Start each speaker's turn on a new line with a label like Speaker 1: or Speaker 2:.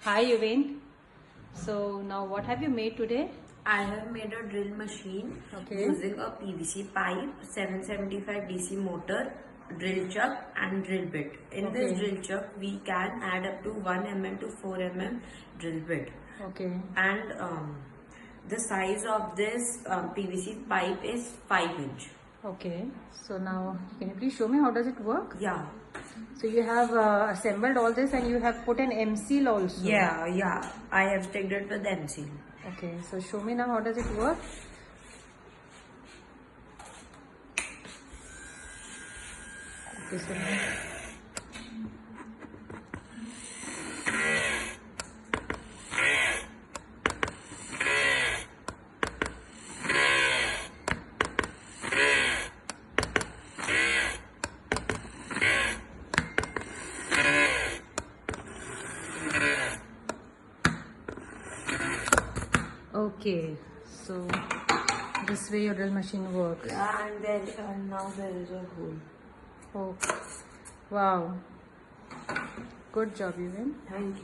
Speaker 1: Hi Yuvin. So now what have you made today?
Speaker 2: I have made a drill machine using a PVC pipe, 775 DC motor, drill chuck and drill bit. In this drill chuck, we can add up to 1 mm to 4 mm drill bit.
Speaker 1: Okay.
Speaker 2: And the size of this PVC pipe is 5 inch.
Speaker 1: Okay. So now can you please show me how does it work?
Speaker 2: Yeah.
Speaker 1: So you have assembled all this and you have put an M seal also.
Speaker 2: Yeah. I have sticked it with M seal.
Speaker 1: Okay. So show me now how does it work? Okay. So now okay, so this way your drill machine works.
Speaker 2: Yeah, and now there is a hole.
Speaker 1: Oh, wow. Good job, Yuvin.
Speaker 2: Thank you.